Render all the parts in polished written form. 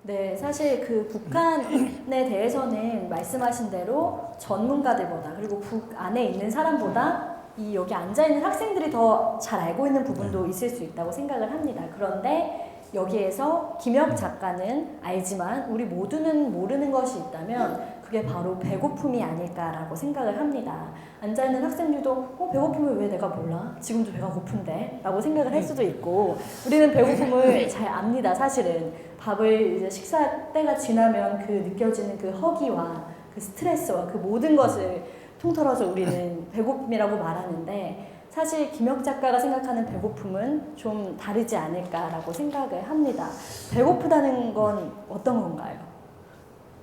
네, 사실 그 북한에 대해서는 말씀하신 대로 전문가들보다 그리고 북 안에 있는 사람보다 이 여기 앉아있는 학생들이 더 잘 알고 있는 부분도 있을 수 있다고 생각을 합니다. 그런데 여기에서 김혁 작가는 알지만 우리 모두는 모르는 것이 있다면 그게 바로 배고픔이 아닐까라고 생각을 합니다. 앉아있는 학생들도 배고픔을 왜 내가 몰라? 지금도 배가 고픈데? 라고 생각을 할 수도 있고 우리는 배고픔을 잘 압니다. 사실은 밥을 이제 식사 때가 지나면 그 느껴지는 그 허기와 그 스트레스와 그 모든 것을 통틀어서 우리는 배고픔이라고 말하는데 사실 김혁 작가가 생각하는 배고픔은 좀 다르지 않을까라고 생각을 합니다. 배고프다는 건 어떤 건가요?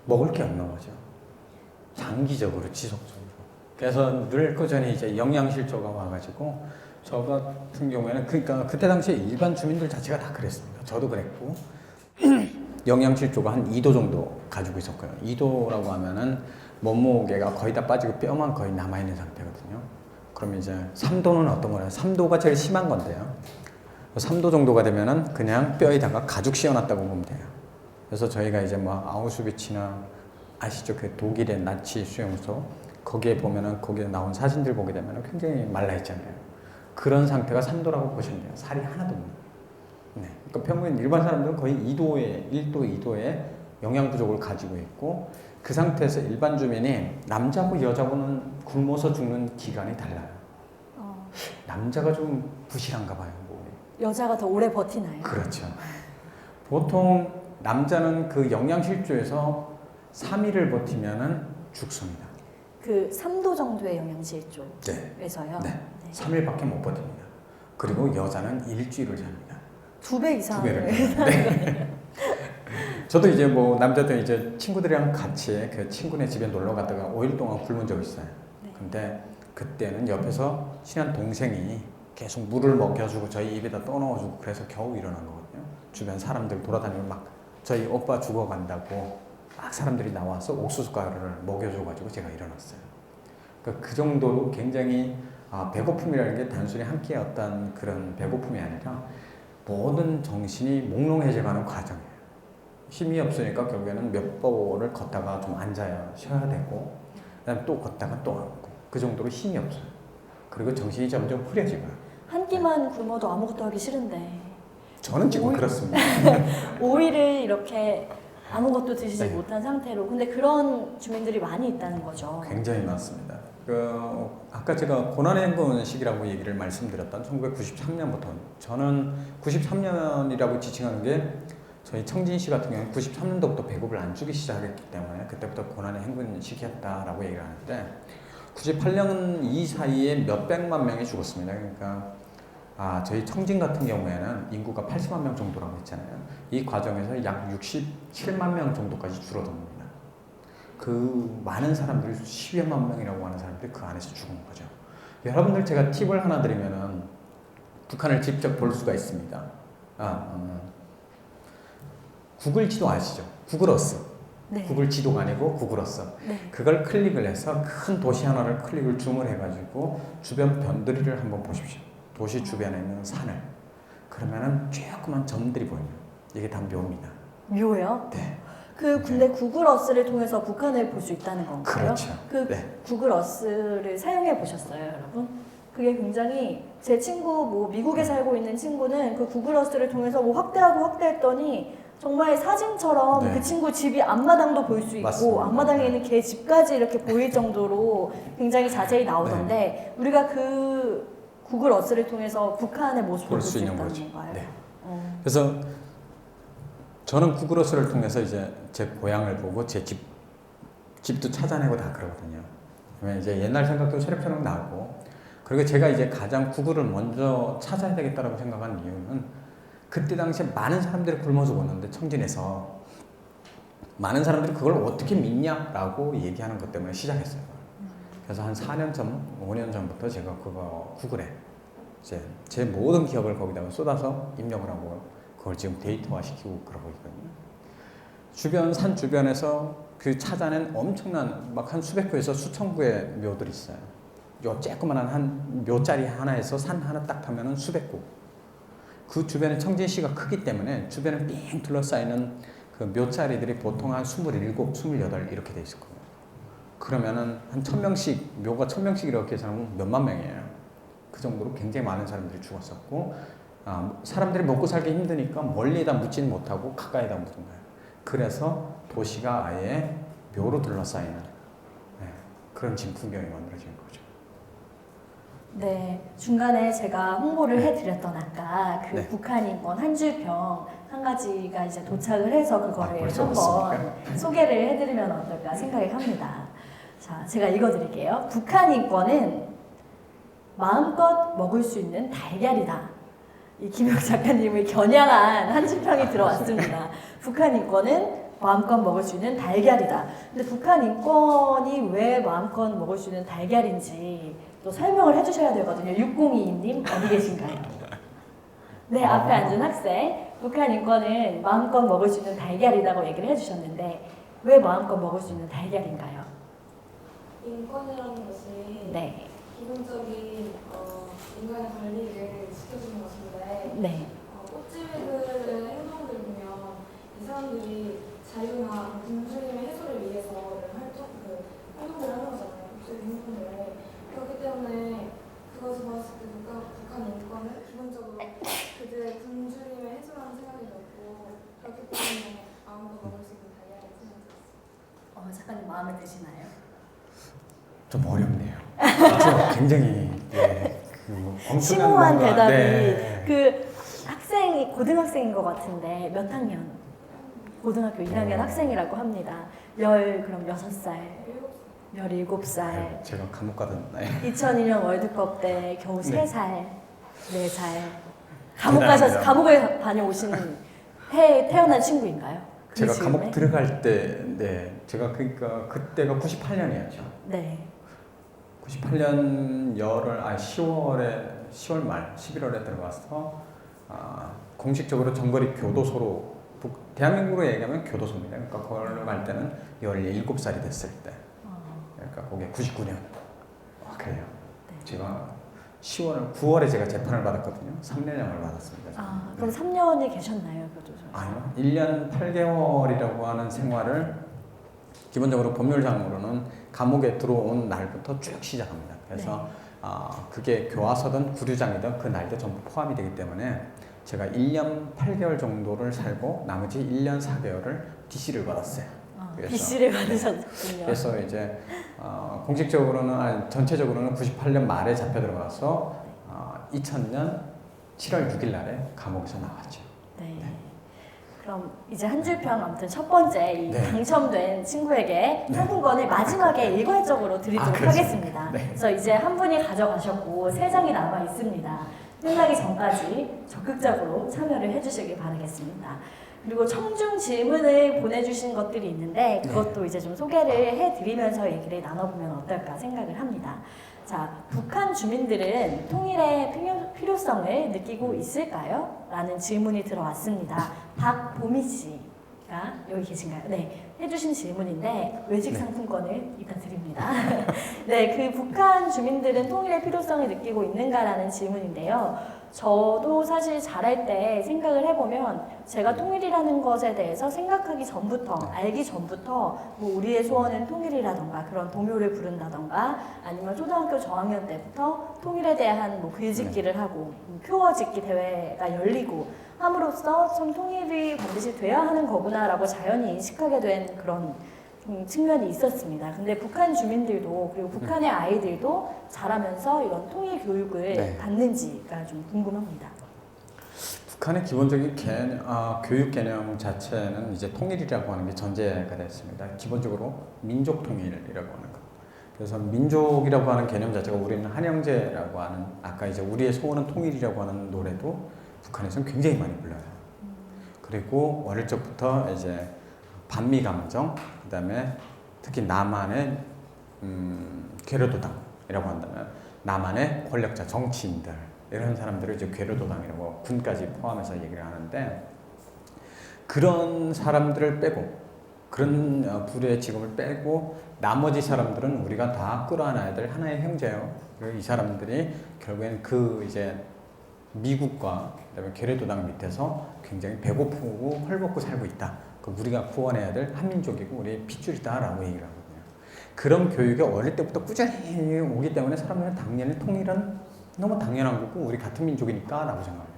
먹을 게 없는 거죠. 장기적으로 지속적으로. 그래서 늘 꾸준히 이제 영양실조가 와가지고 저 같은 경우에는 그러니까 그때 당시에 일반 주민들 자체가 다 그랬습니다. 저도 그랬고 영양실조가 한 2도 정도 가지고 있었고요. 2도라고 하면은 몸무게가 거의 다 빠지고 뼈만 거의 남아있는 상태거든요. 그러면 이제 3도는 어떤 거냐? 3도가 제일 심한 건데요. 3도 정도가 되면은 그냥 뼈에다가 가죽 씌워놨다고 보면 돼요. 그래서 저희가 이제 뭐 아우슈비츠나 아시죠? 그 독일의 나치 수용소 거기에 보면은 거기에 나온 사진들 보게 되면은 굉장히 말라있잖아요. 그런 상태가 3도라고 보시면 돼요. 살이 하나도 없는. 네. 그러니까 평균 일반 사람들은 거의 2도에 1도, 2도의 영양 부족을 가지고 있고 그 상태에서 일반 주민이 남자고 여자고는 굶어서 죽는 기간이 달라요. 남자가 좀 부실한가 봐요. 여자가 더 오래 버티나요? 그렇죠. 보통 남자는 그 영양실조에서 3일을 버티면은 죽습니다. 그 3도 정도의 영양실조에서요? 네. 3일밖에 못 버팁니다. 그리고 여자는 일주일을 잡니다. 2배 이상. 2배를. 네. 저도 이제 뭐 남자들 이제 친구들이랑 같이 그 친구네 집에 놀러 갔다가 5일 동안 굶은 적이 있어요. 네. 근데 그때는 옆에서 친한 동생이 계속 물을 먹여주고 저희 입에다 떠넣어주고 그래서 겨우 일어난 거거든요. 주변 사람들 돌아다니면 막 저희 오빠 죽어간다고 막 사람들이 나와서 옥수수 가루를 먹여줘가지고 제가 일어났어요. 그러니까 그 정도로 굉장히 배고픔이라는 게 단순히 한 끼의 어떤 그런 배고픔이 아니라 모든 정신이 몽롱해져가는 과정이에요. 힘이 없으니까 결국에는 몇 번을 걷다가 좀 앉아야 쉬어야 되고 그다음에 또 걷다가 또 앉고 그 정도로 힘이 없어요. 그리고 정신이 점점 흐려지고요. 한 끼만 굶어도 아무것도 하기 싫은데 저는 지금 그렇습니다. 5일을 이렇게 아무것도 드시지 네. 못한 상태로 근데 그런 주민들이 많이 있다는 거죠. 굉장히 많습니다. 아까 제가 고난의 행군 시기라고 얘기를 말씀드렸던 1993년부터 저는 93년이라고 지칭하는 게 저희 청진시 같은 경우는 93년도부터 배급을 안 주기 시작했기 때문에 그때부터 고난의 행군 시기였다라고 얘기를 하는데 98년 이 사이에 몇백만 명이 죽었습니다. 그러니까 저희 청진 같은 경우에는 인구가 80만 명 정도라고 했잖아요. 이 과정에서 약 67만 명 정도까지 줄어듭니다. 그 많은 사람들이 10여만 명이라고 하는 사람들이 그 안에서 죽은 거죠. 여러분들 제가 팁을 하나 드리면은 북한을 직접 볼 수가 있습니다. 구글 지도 아시죠? 구글 어스. 네. 구글 지도가 아니고 구글 어스. 네. 그걸 클릭을 해서 큰 도시 하나를 클릭을 줌을 해가지고 주변 변두리를 한번 보십시오. 도시 주변에 있는 산을. 그러면은 조그만 점들이 보입니다. 이게 다 묘입니다. 묘요? 네. 근데 구글 어스를 통해서 북한을 볼 수 있다는 건가요? 그렇죠. 네. 구글 어스를 사용해 보셨어요, 여러분? 그게 굉장히 제 친구 뭐 미국에 살고 있는 친구는 그 구글 어스를 통해서 뭐 확대했더니 정말 사진처럼 네. 그 친구 집이 앞마당도 볼 수 있고 맞습니다. 앞마당에 있는 걔 집까지 이렇게 보일 정도로 굉장히 자세히 나오던데 네. 우리가 그 구글 어스를 통해서 북한의 모습을 볼 수 있다는 건가요? 네. 그래서 저는 구글 어스를 통해서 이제 제 고향을 보고 제 집도 찾아내고 다 그러거든요. 그러면 이제 옛날 생각도 새록새록 나고 그리고 제가 이제 가장 구글을 먼저 찾아야 되겠다라고 생각한 이유는 그때 당시에 많은 사람들이 굶어 죽었는데 청진에서 많은 사람들이 그걸 어떻게 믿냐라고 얘기하는 것 때문에 시작했어요. 그래서 한 4년 전, 5년 전부터 제가 그거 구글에 이제 제 모든 기억을 거기다가 쏟아서 입력을 하고 그걸 지금 데이터화 시키고 그러고 있거든요. 주변 산 주변에서 그 찾아낸 엄청난 막 한 수백 구에서 수천 구의 묘들이 있어요. 요 쬐끄만한 한 묘짜리 하나에서 산 하나 딱 타면은 수백 구. 그 주변에 청진시가 크기 때문에 주변에 삥 둘러싸이는 그 묘자리들이 보통 한 27, 28 이렇게 돼 있을 거예요. 그러면은 한 1000명씩, 묘가 1000명씩 이렇게 해서는 몇만 명이에요. 그 정도로 굉장히 많은 사람들이 죽었었고, 사람들이 먹고 살기 힘드니까 멀리에다 묻지는 못하고 가까이다 묻은 거예요. 그래서 도시가 아예 묘로 둘러싸이는 그런 지금 풍경이 만들어진 거죠. 네, 중간에 제가 홍보를 해드렸던 아까 그 네. 북한 인권 한 줄평 한 가지가 이제 도착을 해서 그거를 벌써 한번 소개를 해드리면 어떨까 생각을 합니다. 자, 제가 읽어드릴게요. 북한 인권은 마음껏 먹을 수 있는 달걀이다. 이 김혁 작가님의 겨냥한 한 줄평이 들어왔습니다. 북한 인권은 마음껏 먹을 수 있는 달걀이다. 근데 북한 인권이 왜 마음껏 먹을 수 있는 달걀인지 또 설명을 해주셔야 되거든요. 6022님 어디 계신가요? 네, 앞에 앉은 학생. 북한 인권은 마음껏 먹을 수 있는 달걀이라고 얘기를 해주셨는데 왜 마음껏 먹을 수 있는 달걀인가요? 인권이라는 것이 네, 기본적인 인간의 권리를 지켜주는 것인데 네, 꽃집애들의 행동들 보면 이 사람들이 자유나 군주님의 해소를 위해서 이런 활동들을 하는 거잖아요. 꽃집애 행동들을. 그렇기 때문에 그것을 봤을 때 북한 인권은 기본적으로 그들의 군주님의 해소라는 생각이 들었고 그렇기 때문에 마음껏 먹을 수 있는 다이아를 생각했어요. 작가님 마음에 드시나요? 좀 어렵네요. 좀 굉장히 엄청난 심오한 뭔가, 대답이 네. 그 학생이 고등학생인 것 같은데 몇 학년? 고등학교 1학년 학생이라고 합니다. 그럼 6살, 17살. 제가 감옥 가던 나이. 2002년 월드컵 때 겨우 네. 3살, 4살. 대단합니다. 감옥에 다녀오신 태어난 친구인가요? 그 제가 즈음에? 감옥 들어갈 때, 제가 그러니까 그때가 98년이었죠. 네. 98년 10월 말, 11월에 들어가서 공식적으로 전거리 교도소로 대한민국으로 얘기하면 교도소입니다. 그러니까 그걸로 갈 때는 17살이 됐을 때. 그러니까 그게 99년. 그래요. 네. 제가 9월에 제가 재판을 받았거든요. 3년형을 받았습니다. 그럼 3년이 계셨나요, 교도소에? 아니요. 1년 8개월이라고 하는 생활을 기본적으로 법률상으로는 감옥에 들어온 날부터 쭉 시작합니다. 그래서 그게 교화서든 구류장이든 그 날도 전부 포함이 되기 때문에 제가 1년 8개월 정도를 살고 나머지 1년 4개월을 DC를 받았어요. DC를 받으셨군요. 그래서 이제 공식적으로는 전체적으로는 98년 말에 잡혀 들어가서 2000년 7월 6일 날에 감옥에서 나왔죠. 네. 그럼 이제 한 줄평 아무튼 첫 번째 이 네. 당첨된 친구에게 상품권을 마지막에 일괄적으로 드리도록 하겠습니다. 네. 그래서 이제 한 분이 가져가셨고 3장이 남아 있습니다. 끝나기 전까지 적극적으로 참여를 해주시길 바라겠습니다. 그리고 청중 질문을 보내주신 것들이 있는데 그것도 이제 좀 소개를 해드리면서 얘기를 나눠보면 어떨까 생각을 합니다. 자, 북한 주민들은 통일의 필요성을 느끼고 있을까요? 라는 질문이 들어왔습니다. 박보미 씨가 여기 계신가요? 네, 해주신 질문인데 외식 상품권을 일단 드립니다. 네, 그 북한 주민들은 통일의 필요성을 느끼고 있는가라는 질문인데요. 저도 사실 잘할 때 생각을 해보면 제가 통일이라는 것에 대해서 생각하기 전부터, 알기 전부터 뭐 우리의 소원은 통일이라던가 그런 동요를 부른다던가 아니면 초등학교 저학년 때부터 통일에 대한 뭐 글짓기를 하고 표어 짓기 대회가 열리고 함으로써 참 통일이 반드시 돼야 하는 거구나라고 자연히 인식하게 된 그런 측면이 있었습니다. 근데 북한 주민들도 그리고 북한의 아이들도 자라면서 이런 통일 교육을 받는지가 좀 궁금합니다. 북한의 기본적인 교육 개념 자체는 이제 통일이라고 하는 게 전제가 됐습니다. 기본적으로 민족 통일이라고 하는 것. 그래서 민족이라고 하는 개념 자체가 우리는 한영제라고 하는 아까 이제 우리의 소원은 통일이라고 하는 노래도 북한에서는 굉장히 많이 불러요. 그리고 어릴 적부터 이제 반미 감정, 그다음에 특히 남한의 괴뢰도당이라고 한다면 남한의 권력자 정치인들 이런 사람들을 이제 괴뢰도당이라고 군까지 포함해서 얘기를 하는데 그런 사람들을 빼고 그런 부류의 직업을 빼고 나머지 사람들은 우리가 다 끌어안아야 될 하나의 형제예요. 그리고 이 사람들이 결국엔 그 이제 미국과 그다음에 괴뢰도당 밑에서 굉장히 배고프고 헐벗고 살고 있다. 우리가 구원해야 될 한민족이고 우리 핏줄이다라고 얘기를 하거든요. 그런 교육이 어릴 때부터 꾸준히 오기 때문에 사람들은 당연히 통일은 너무 당연한 거고 우리 같은 민족이니까 라고 생각해요.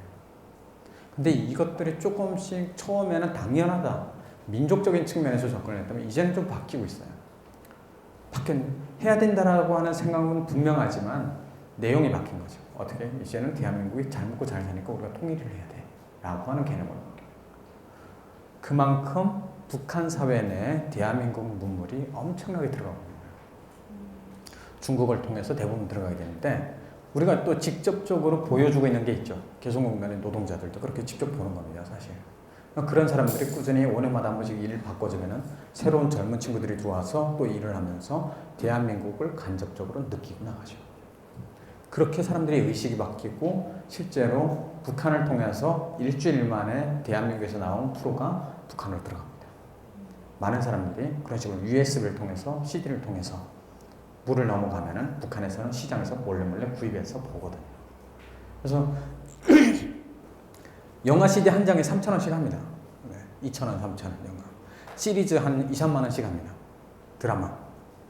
근데 이것들이 조금씩 처음에는 당연하다, 민족적인 측면에서 접근을 했다면 이제는 좀 바뀌고 있어요. 해야 된다라고 하는 생각은 분명하지만 내용이 바뀐 거죠. 어떻게? 이제는 대한민국이 잘 먹고 잘 사니까 우리가 통일을 해야 돼 라고 하는 개념으로 바뀌어요. 그만큼 북한 사회 내에 대한민국 문물이 엄청나게 들어가고 있는 거예요. 중국을 통해서 대부분 들어가게 되는데 우리가 또 직접적으로 보여주고 있는 게 있죠. 개성공단의 노동자들도 그렇게 직접 보는 겁니다, 사실. 그런 사람들이 꾸준히 5년마다 한 번씩 일을 바꿔주면은 새로운 젊은 친구들이 들어와서 또 일을 하면서 대한민국을 간접적으로 느끼고 나가죠. 그렇게 사람들의 의식이 바뀌고 실제로 북한을 통해서 일주일 만에 대한민국에서 나온 프로가 북한으로 들어갑니다. 많은 사람들이 그런 식으로 USB를 통해서 CD를 통해서 물을 넘어가면은 북한에서는 시장에서 몰래 구입해서 보거든요. 그래서 영화 CD 한 장에 3,000원씩 합니다. 네, 2,000원, 3,000원 영화. 시리즈 한 2, 3만 원씩 합니다. 드라마.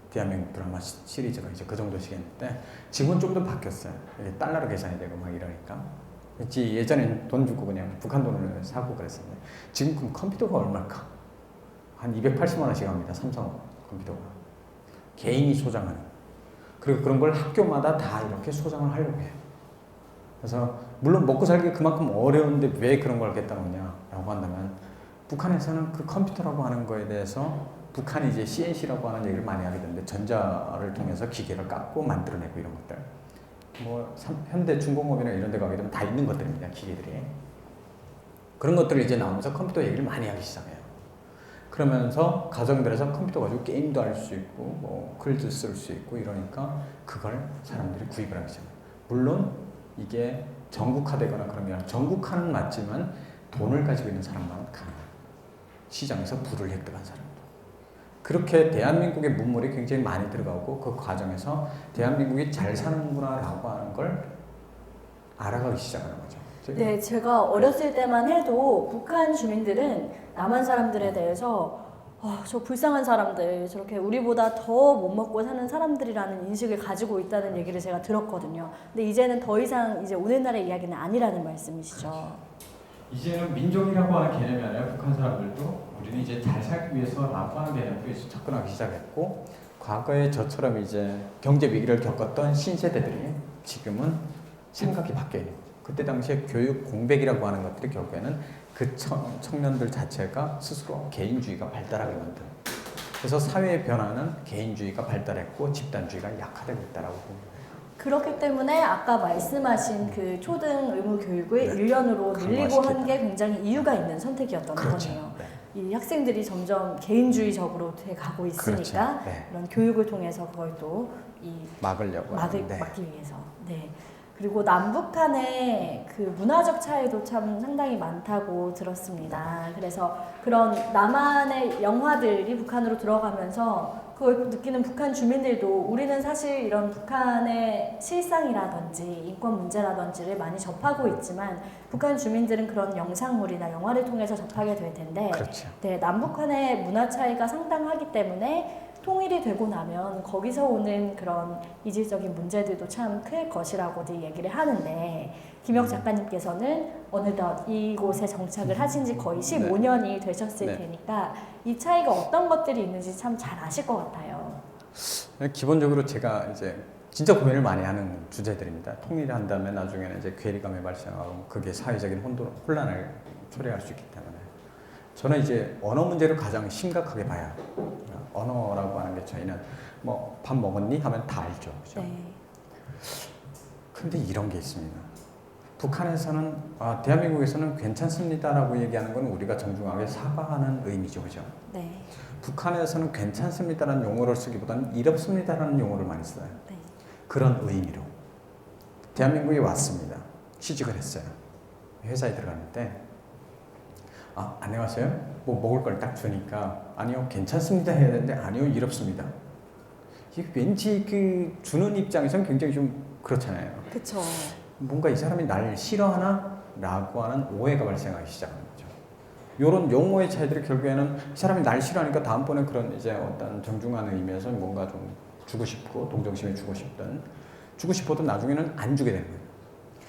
대한민국 드라마 시리즈가 이제 그 정도씩 했는데 지금은 좀 더 바뀌었어요. 이게 달러로 계산이 되고 막 이러니까. 예전엔 돈 주고 그냥 북한 돈을 사고 그랬었는데 지금 그럼 컴퓨터가 얼마일까? 한 280만 원씩 합니다. 삼성 컴퓨터가. 개인이 소장하는. 그리고 그런 걸 학교마다 다 이렇게 소장을 하려고 해요. 그래서 물론 먹고 살기 그만큼 어려운데 왜 그런 걸 하겠다는 거냐라고 한다면 북한에서는 그 컴퓨터라고 하는 거에 대해서 북한이 이제 CNC라고 하는 얘기를 많이 하게 되는데 전자를 통해서 기계를 깎고 만들어내고 이런 것들 뭐 현대 중공업이나 이런 데 가게 되면 다 있는 것들입니다. 기계들이. 그런 것들을 이제 나오면서 컴퓨터 얘기를 많이 하기 시작해요. 그러면서 가정들에서 컴퓨터 가지고 게임도 할 수 있고 뭐 글도 쓸 수 있고 이러니까 그걸 사람들이 구입을 하기 시작해요. 물론 이게 전국화되거나 그런 게 아니라 전국화는 맞지만 돈을 가지고 있는 사람만 가능해요. 시장에서 부를 획득한 사람도. 그렇게 대한민국의 문물이 굉장히 많이 들어가고 그 과정에서 대한민국이 잘 사는구나라고 하는 걸 알아가기 시작하는 거죠. 네, 제가 어렸을 때만 해도 북한 주민들은 남한 사람들에 대해서 저 불쌍한 사람들, 저렇게 우리보다 더 못 먹고 사는 사람들이라는 인식을 가지고 있다는 얘기를 제가 들었거든요. 근데 이제는 더 이상 이제 오늘날의 이야기는 아니라는 말씀이시죠. 이제는 민족이라고 하는 개념이 아니라 북한 사람들도 우리는 이제 잘 살기 위해서라고 하는 개념으로 접근하기 시작했고 과거에 저처럼 이제 경제 위기를 겪었던 신세대들이 지금은 생각이 바뀌어요. 그때 당시에 교육 공백이라고 하는 것들이 결국에는 그 청년들 자체가 스스로 개인주의가 발달하게 만든. 그래서 사회의 변화는 개인주의가 발달했고 집단주의가 약화되고 있다라고 봅니다. 그렇기 때문에 아까 말씀하신 그 초등 의무 교육을 네. 1년으로 늘리고 강화시켰다. 한 게 굉장히 이유가 있는 선택이었던 그렇죠. 거네요. 네. 이 학생들이 점점 개인주의적으로 돼 가고 있으니까 그렇죠. 네. 이런 교육을 통해서 그걸 또 막으려고 막기 하는데. 위해서. 네. 그리고 남북한의 그 문화적 차이도 참 상당히 많다고 들었습니다. 그래서 그런 남한의 영화들이 북한으로 들어가면서 그걸 느끼는 북한 주민들도 우리는 사실 이런 북한의 실상이라든지 인권 문제라든지를 많이 접하고 있지만 북한 주민들은 그런 영상물이나 영화를 통해서 접하게 될 텐데 그렇죠. 네, 남북한의 문화 차이가 상당하기 때문에 통일이 되고 나면 거기서 오는 그런 이질적인 문제들도 참 클 것이라고들 얘기를 하는데 김혁 작가님께서는 어느덧 이곳에 정착을 하신 지 거의 15년이 되셨을 네. 테니까 이 차이가 어떤 것들이 있는지 참 잘 아실 것 같아요. 기본적으로 제가 이제 진짜 고민을 많이 하는 주제들입니다. 통일한다면 나중에는 이제 괴리감이 발생하고 그게 사회적인 혼란을 초래할 수 있기 때문에 저는 이제 언어 문제를 가장 심각하게 봐야 해요. 언어라고 하는 게 저희는 뭐 밥 먹었니? 하면 다 알죠. 그죠? 네. 근데 이런 게 있습니다. 북한에서는 대한민국에서는 괜찮습니다라고 얘기하는 건 우리가 정중하게 사과하는 의미죠. 그죠? 네. 북한에서는 괜찮습니다라는 용어를 쓰기보다는 이롭습니다라는 용어를 많이 써요. 네. 그런 의미로 대한민국에 왔습니다. 취직을 했어요. 회사에 들어갔는데 안녕하세요. 뭐 먹을 걸 딱 주니까 아니요 괜찮습니다 해야 되는데 아니요 이롭습니다. 이게 왠지 그 주는 입장에서는 굉장히 좀 그렇잖아요. 그렇죠. 뭔가 이 사람이 날 싫어하나? 라고 하는 오해가 발생하기 시작하는 거죠. 이런 용어의 차이들이 결국에는 이 사람이 날 싫어하니까 다음번에 그런 이제 어떤 정중한 의미에서 뭔가 좀 주고 싶고 동정심을 주고 싶어도 나중에는 안 주게 되는 거예요.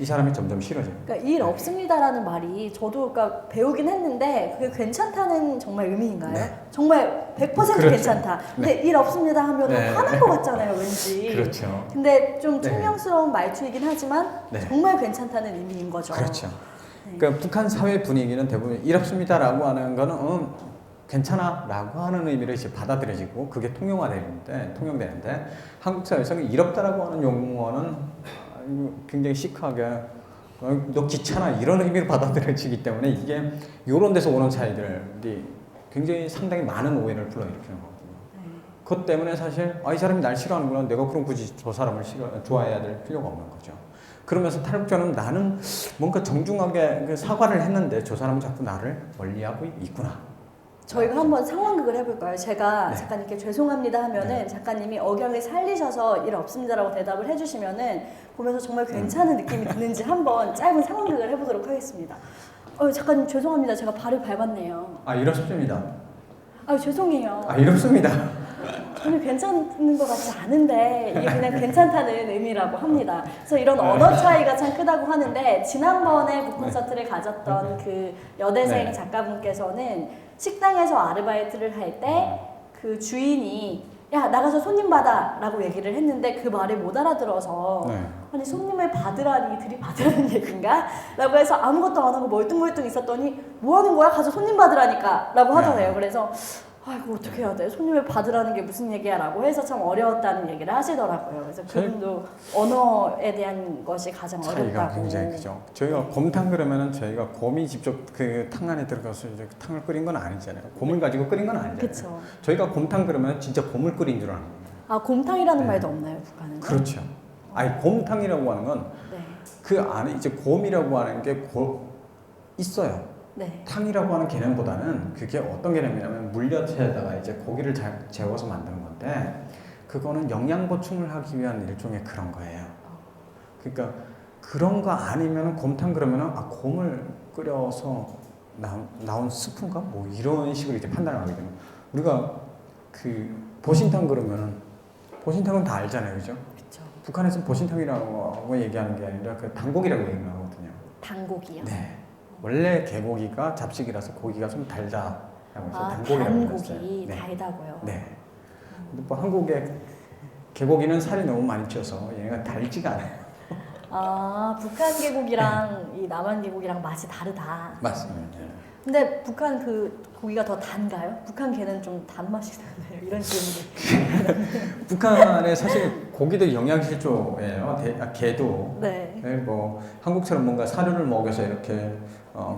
이 사람이 점점 싫어져요. 그러니까 일 없습니다라는 말이 저도 그러니까 배우긴 했는데 그게 괜찮다는 정말 의미인가요? 네. 정말 100% 그렇죠. 괜찮다. 근데 일 없습니다 하면 네. 화날 것 같잖아요, 왠지. 그렇죠. 근데 좀 네. 퉁명스러운 말투이긴 하지만 네. 정말 괜찮다는 의미인 거죠. 그렇죠. 네. 그러니까 북한 사회 분위기는 대부분 일 없습니다라고 하는 거는 괜찮아라고 하는 의미로 이제 받아들여지고 그게 통용되는데 한국 사회에서는 일 없다라고 하는 용어는 굉장히 시크하게 너 귀찮아 이런 의미로 받아들여지기 때문에 이게 이런 데서 오는 차이들이 굉장히 상당히 많은 오해를 불러일으키는 거거든요. 그것 때문에 사실 이 사람이 날 싫어하는구나 내가 그럼 굳이 저 사람을 좋아해야 될 필요가 없는 거죠. 그러면서 탈북자는 나는 뭔가 정중하게 그 사과를 했는데 저 사람은 자꾸 나를 멀리하고 있구나. 저희가 한번 상황극을 해볼까요? 제가 네. 작가님께 죄송합니다 하면은 작가님이 억양을 살리셔서 일 없습니다라고 대답을 해주시면은 보면서 정말 괜찮은 느낌이 드는지 한번 짧은 상황극을 해보도록 하겠습니다. 작가님 죄송합니다. 제가 발을 밟았네요. 일 없습니다. 죄송해요. 일 없습니다. 전혀 괜찮은 것 같지 않은데 이게 그냥 괜찮다는 의미라고 합니다. 그래서 이런 언어 차이가 참 크다고 하는데 지난번에 북콘서트를 가졌던 그 여대생 네. 작가분께서는 식당에서 아르바이트를 할 때 그 주인이 야 나가서 손님 받아 라고 얘기를 했는데 그 말을 못 알아들어서 네. 아니 손님을 받으라니 들이받으라는 얘기인가? 라고 해서 아무것도 안 하고 멀뚱멀뚱 있었더니 뭐 하는 거야? 가서 손님 받으라니까 라고 하더래요. 그래서 이거 어떻게 해야 돼? 손님을 받으라는 게 무슨 얘기야? 라고 해서 참 어려웠다는 얘기를 하시더라고요. 그래서 그분도 언어에 대한 것이 가장 차이가 어렵다고. 굉장히 크죠. 저희가 곰탕 그러면은 저희가 곰이 직접 그 탕 안에 들어가서 이제 탕을 끓인 건 아니잖아요. 곰을 가지고 끓인 건 아니잖아요. 그쵸. 저희가 곰탕 그러면 진짜 곰을 끓인 줄 아는 거예요. 곰탕이라는 네. 말도 없나요, 북한은? 그렇죠. 곰탕이라고 하는 건 그 네. 안에 이제 곰이라고 하는 게 있어요. 네. 탕이라고 하는 개념보다는 그게 어떤 개념이냐면 물엿에다가 이제 고기를 재워서 만드는 건데 그거는 영양 보충을 하기 위한 일종의 그런 거예요. 그러니까 그런 거 아니면 곰탕 그러면은 곰을 끓여서 나온 스프인가 뭐 이런 식으로 이제 판단을 하게 되는. 우리가 그 보신탕 그러면은 보신탕은 다 알잖아요, 그죠? 그렇죠. 북한에서는 보신탕이라고 얘기하는 게 아니라 그 단고기라고 얘기를 하거든요. 단고기요? 네. 원래 개고기가 잡식이라서 고기가 좀 달다라고 해서 단고기라고 불렀어요. 단고기 네. 달다고요? 네. 근데 뭐 한국의 개고기는 살이 너무 많이 쪄서 얘가 달지가 않아요. 북한 계곡이랑 이 남한 계곡이랑 맛이 다르다. 맞습니다. 근데 북한 그 고기가 더 단가요? 북한 게는 좀 단맛이 나네요. 이런 질문이. 북한에 사실 고기도 영양실조예요. 개도. 네. 네, 뭐 한국처럼 뭔가 사료를 먹여서 이렇게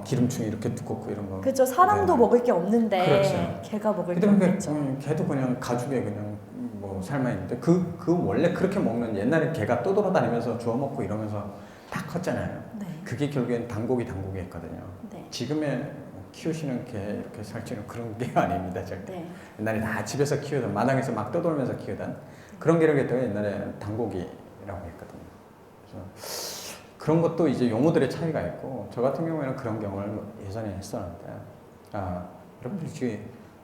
기름층이 이렇게 두껍고 이런 거. 그렇죠. 사람도 네. 먹을 게 없는데 그렇죠. 개가 먹을 게 그다음에 없겠죠. 개도 그냥 가죽에 그냥 뭐 삶아 있는데 그 원래 그렇게 먹는 옛날에 개가 떠돌아다니면서 주워 먹고 이러면서 다 컸잖아요. 네. 그게 결국엔 단고기였거든요. 네. 지금의 키우시는 개 이렇게 살찌는 그런 게 아닙니다, 절대. 네. 옛날에 다 집에서 키우던 마당에서 막 떠돌면서 키우던 그런 개를 때문에 옛날에 단고기라고 했거든요. 그래서 그런 것도 이제 용어들의 차이가 있고 저 같은 경우에는 그런 경험을 예전에 했었는데 여러분들 지금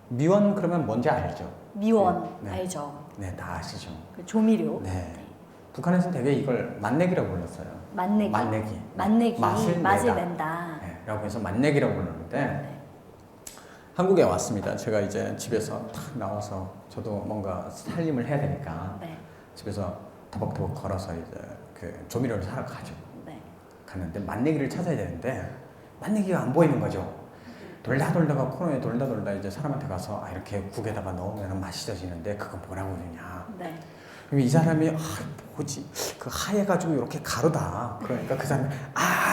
미원 그러면 뭔지 알죠? 미원 네. 알죠? 네, 다 아시죠? 그 조미료. 네. 북한에서는 되게 이걸 맛내기라고 불렀어요. 맛내기. 맛내기. 맛을 낸다. 네, 라고 해서 맛내기라고 부르는데 한국에 왔습니다. 제가 이제 집에서 탁 나와서 저도 뭔가 살림을 해야 되니까 네. 집에서 터벅터벅 걸어서 이제 그 조미료를 사러 가죠. 네. 갔는데 맛내기를 찾아야 되는데 맛내기가 안 보이는 거죠. 돌다가 코너에 돌다 이제 사람한테 가서 이렇게 국에다가 넣으면 맛있어지는데 그건 뭐라고 그러냐. 네. 그럼 이 사람이 뭐지 그 하얘가지고 이렇게 가루다. 그러니까 그 사람이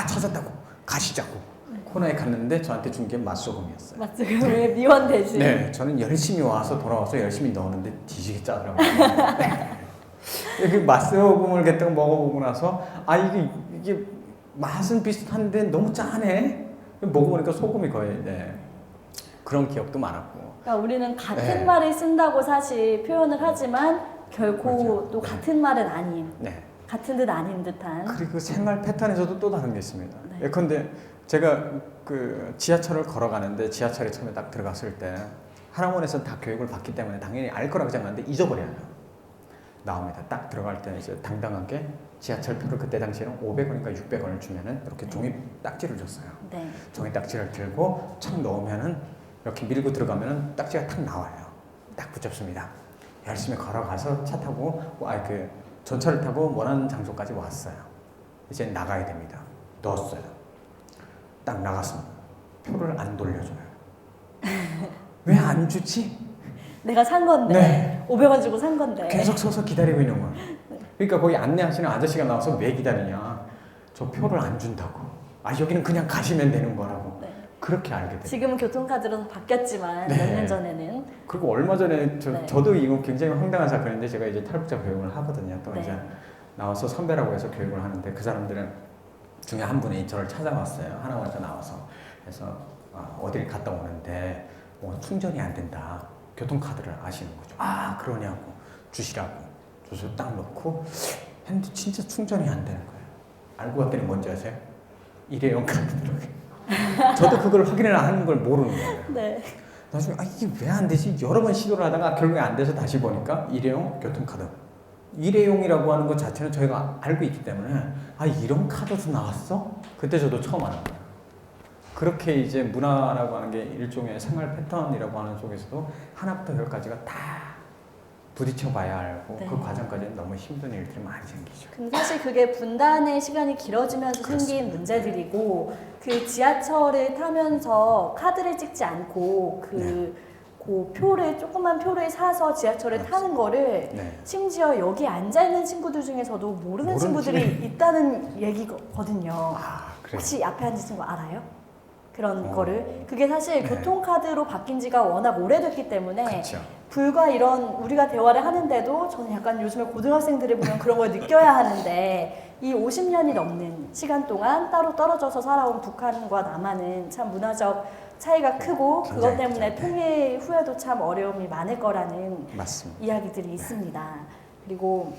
찾았다고 가시자고 코너에 갔는데 저한테 준 게 맛소금이었어요. 맞죠? 왜 미원 대신? 네, 저는 열심히 와서 돌아와서 열심히 넣었는데 뒤지게 짜더라고요. 그 맛소금을 그때 먹어보고 나서 이게 맛은 비슷한데 너무 짜네. 먹어보니까 소금이 거의 그런 기억도 많았고. 그러니까 우리는 같은 네. 말을 쓴다고 사실 표현을 하지만 결코 그렇죠. 또 네. 같은 말은 아닌, 네. 같은 듯 아닌 듯한. 그리고 생활 패턴에서도 또 다른 게 있습니다. 네. 예컨대 제가 그 지하철을 걸어가는데 지하철에 처음에 딱 들어갔을 때 하나원에서 다 교육을 받기 때문에 당연히 알 거라고 생각하는데 잊어버려요. 나옵니다. 딱 들어갈 때 이제 당당하게 지하철표를 그때 당시에는 500원인가 600원을 주면은 이렇게 종이 딱지를 줬어요. 네. 종이 딱지를 들고 척 넣으면은 이렇게 밀고 들어가면은 딱지가 탁 나와요. 딱 붙잡습니다. 열심히 걸어가서 차 타고 그 전철을 타고 원하는 장소까지 왔어요. 이제 나가야 됩니다. 넣었어요. 딱 나갔습니다. 표를 안 돌려줘요. 왜 안 주지? 내가 산 건데 네. 500원 주고 산 건데 계속 서서 기다리고 있는 거예요. 그러니까 거기 안내하시는 아저씨가 나와서 왜 기다리냐? 저 표를 안 준다고. 아 여기는 그냥 가시면 되는 거라고. 네. 그렇게 알게 돼요. 지금은 교통카드로 바뀌었지만 네. 몇 년 전에는 그리고 얼마 전에 네. 저도 이거 굉장히 황당한 사건인데 제가 이제 탈북자 교육을 하거든요. 또 네. 이제 나와서 선배라고 해서 교육을 하는데 그 사람들은 중에 한 분이 저를 찾아왔어요. 하나원에서 나와서. 그래서 어딜 갔다 오는데 충전이 안 된다. 교통카드를 아시는 거죠. 아 그러냐고 주시라고 줘서 딱 넣고 했는데 진짜 충전이 안 되는 거예요. 알고 봤더니 뭔지 아세요? 일회용 카드 들어가요. 저도 그걸 확인을 하는 걸 모르는 거예요. 네. 나중에 이게 왜 안 되지? 여러 번 시도를 하다가 결국에 안 돼서 다시 보니까 일회용 교통카드. 일회용이라고 하는 것 자체는 저희가 알고 있기 때문에 이런 카드도 나왔어? 그때 저도 처음 아는 거예요. 그렇게 이제 문화라고 하는 게 일종의 생활 패턴이라고 하는 속에서도 하나부터 열까지가 다 부딪혀 봐야 알고 네. 그 과정까지는 너무 힘든 일들이 많이 생기죠. 근데 사실 그게 분단의 시간이 길어지면서 그렇습니다. 생긴 문제들이고 그 지하철을 타면서 카드를 찍지 않고 그 표를 조그만 표를 사서 지하철을 타는 거를 네. 심지어 여기 앉아 있는 친구들 중에서도 모르는 친구들이 있다는 얘기거든요. 그래요? 혹시 앞에 앉은 친구 알아요? 그런 어. 거를 그게 사실 네. 교통카드로 바뀐 지가 워낙 오래됐기 때문에 그렇죠. 불과 이런 우리가 대화를 하는데도 저는 약간 요즘에 고등학생들을 보면 그런 걸 느껴야 하는데 이 50년이 넘는 시간 동안 따로 떨어져서 살아온 북한과 남한은 참 문화적 차이가 크고 그것 굉장히 때문에 크죠. 통일 후에도 참 어려움이 많을 거라는 맞습니다. 이야기들이 있습니다. 그리고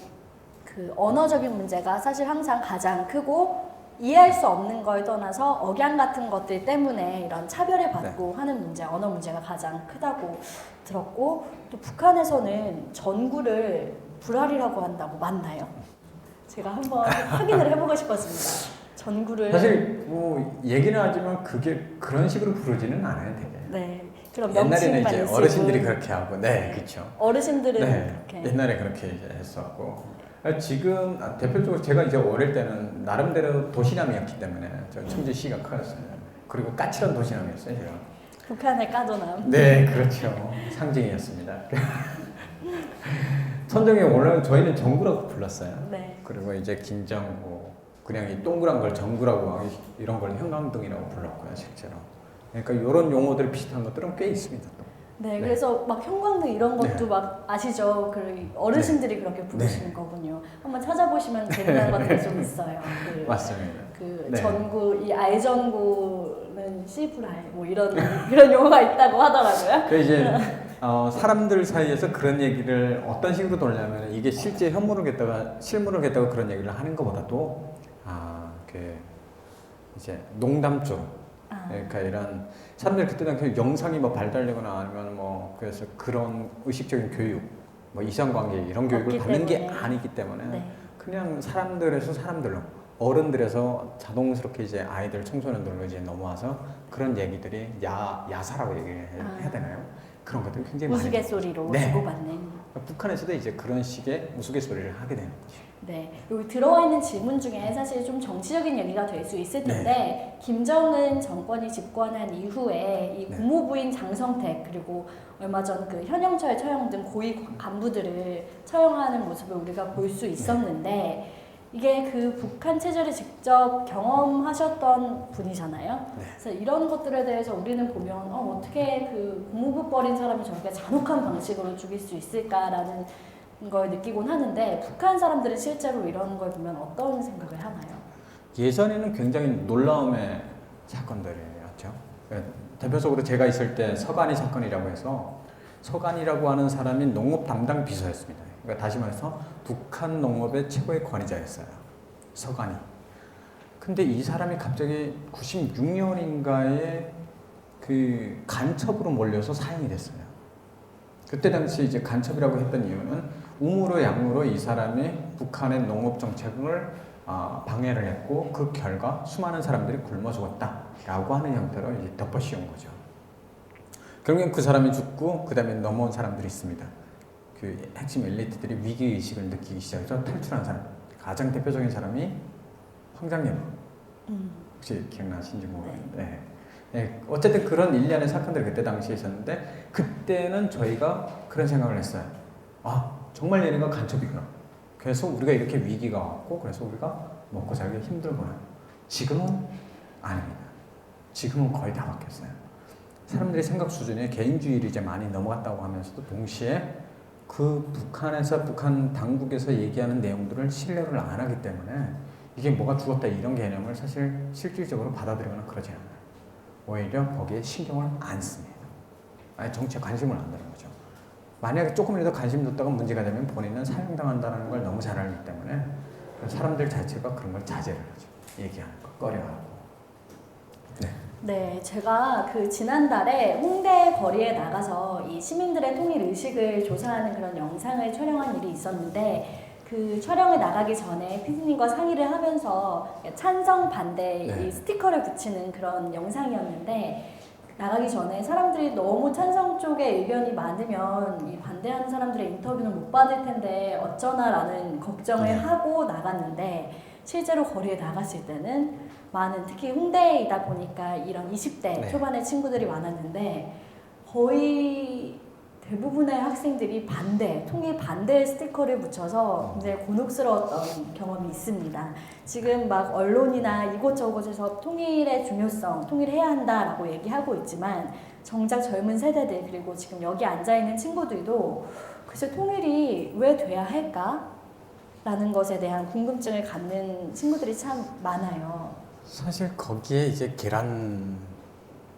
그 언어적인 문제가 사실 항상 가장 크고 이해할 수 없는 걸 떠나서 억양 같은 것들 때문에 이런 차별을 받고 하는 문제, 언어 문제가 가장 크다고 들었고 또 북한에서는 전구를 불알이라고 한다고 맞나요? 제가 한번 확인을 해보고 싶었습니다. 전구를 사실 뭐 얘기는 하지만 그게 그런 식으로 부르지는 않아요, 되게. 네 그런 옛날에는 명칭만 이제 있고 어르신들이 그렇게 하고, 네, 그렇죠. 어르신들은 네, 그렇게 옛날에 그렇게 이제 했었고 지금 대표적으로 제가 이제 어릴 때는 나름대로 도시남이었기 때문에 저 청주시가 커였어요. 그리고 까칠한 도시남이었어요, 제가. 북한의 까도남. 네, 그렇죠. 상징이었습니다. 천정에 원래 저희는 정구라고 불렀어요. 네. 그리고 이제 김정구, 그냥 이 동그란 걸 정구라고 이런 걸 형광등이라고 불렀고요, 실제로. 그러니까 이런 용어들 비슷한 것들은 꽤 있습니다. 또. 네, 네. 그래서 막 형광등 이런 것도 네. 막 아시죠? 그 어르신들이 그렇게 부르시는 네. 거군요. 한번 찾아보시면 재미난 것들이 좀 있어요. 그, 맞습니다. 그 네. 전구, 이 알전구는 씨불알 뭐 이런 그런 용어가 있다고 하더라고요. 그 이제 사람들 사이에서 그런 얘기를 어떤 식으로 돌냐면 이게 실제 현물을 갖다가 실물을 갖다가 그런 얘기를 하는 것보다도 그 이제 농담 쪽. 그러니까 이런 사람들이 그때 당시 영상이 뭐 발달되거나 아니면 뭐 그래서 그런 의식적인 교육, 뭐 이성관계 이런 교육을 받는 게 아니기 때문에 네. 그냥 사람들에서 사람들로 어른들에서 자동스럽게 이제 아이들 청소년들로 이제 넘어와서 그런 얘기들이 야사라고 얘기해야 되나요? 그런 것들이 굉장히 많이 우스갯소리로 네. 주고받는. 북한에서도 이제 그런 식의 우스갯소리를 하게 되는 거죠. 네, 여기 들어와 있는 질문 중에 사실 좀 정치적인 얘기가 될 수 있을 텐데 김정은 정권이 집권한 이후에 이 네. 국무부인 장성택 그리고 얼마 전 그 현영철 처형 등 고위 간부들을 처형하는 모습을 우리가 볼 수 있었는데 이게 그 북한 체제를 직접 경험하셨던 분이잖아요. 네. 그래서 이런 것들에 대해서 우리는 보면 어떻게 그 국무부 뻘인 사람이 저렇게 잔혹한 방식으로 죽일 수 있을까라는 걸 느끼곤 하는데 북한 사람들은 실제로 이런 걸 보면 어떤 생각을 하나요? 예전에는 굉장히 놀라움의 사건들이었죠. 대표적으로 제가 있을 때 서간이 사건이라고 해서 서간이라고 하는 사람이 농업 담당 비서였습니다. 그러니까 다시 말해서 북한 농업의 최고의 권위자였어요. 서간이. 근데 이 사람이 갑자기 96년인가에 그 간첩으로 몰려서 사형이 됐어요. 그때 당시 이제 간첩이라고 했던 이유는 우무로 양무로 이 사람이 북한의 농업 정책을 방해를 했고 그 결과 수많은 사람들이 굶어 죽었다라고 하는 형태로 이제 덮어씌운 거죠. 결국엔 그 사람이 죽고 그 다음에 넘어온 사람들이 있습니다. 그 핵심 엘리트들이 위기의식을 느끼기 시작해서 탈출한 사람. 가장 대표적인 사람이 황장엽. 혹시 기억나신지 모르겠는데. 네. 네, 어쨌든 그런 일련의 사건들이 그때 당시에 있었는데 그때는 저희가 그런 생각을 했어요. 정말 얘네가 간첩이구나. 그래서 우리가 이렇게 위기가 왔고 그래서 우리가 먹고 살기 힘들구나. 지금은 아닙니다. 지금은 거의 다 바뀌었어요. 사람들의 생각 수준이 개인주의를 이제 많이 넘어갔다고 하면서도 동시에 그 북한 당국에서 얘기하는 내용들을 신뢰를 안 하기 때문에 이게 뭐가 죽었다 이런 개념을 사실 실질적으로 받아들이거나 그러지 않아요. 오히려 거기에 신경을 안 씁니다. 아예 정치에 관심을 안 두는 거죠. 만약에 조금이라도 관심 뒀다가 문제가 되면 본인은 사형당한다는 걸 너무 잘 알기 때문에 사람들 자체가 그런 걸 자제를 하죠. 얘기하는 거 꺼려하고. 네. 네, 제가 그 지난달에 홍대 거리에 나가서 이 시민들의 통일 의식을 조사하는 그런 영상을 촬영한 일이 있었는데 그 촬영에 나가기 전에 PD님과 상의를 하면서 찬성 반대 네. 이 스티커를 붙이는 그런 영상이었는데 나가기 전에 사람들이 너무 찬성 쪽에 의견이 많으면 이 반대하는 사람들의 인터뷰는 못 받을 텐데 어쩌나라는 걱정을 네. 하고 나갔는데 실제로 거리에 나갔을 때는 많은 특히 홍대이다 보니까 이런 20대 네. 초반의 친구들이 많았는데 거의 대부분의 학생들이 통일 반대 스티커를 붙여서 굉장히 곤혹스러웠던 경험이 있습니다. 지금 막 언론이나 이곳저곳에서 통일의 중요성, 통일해야 한다라고 얘기하고 있지만 정작 젊은 세대들 그리고 지금 여기 앉아있는 친구들도 글쎄 통일이 왜 돼야 할까? 라는 것에 대한 궁금증을 갖는 친구들이 참 많아요. 사실 거기에 이제 계란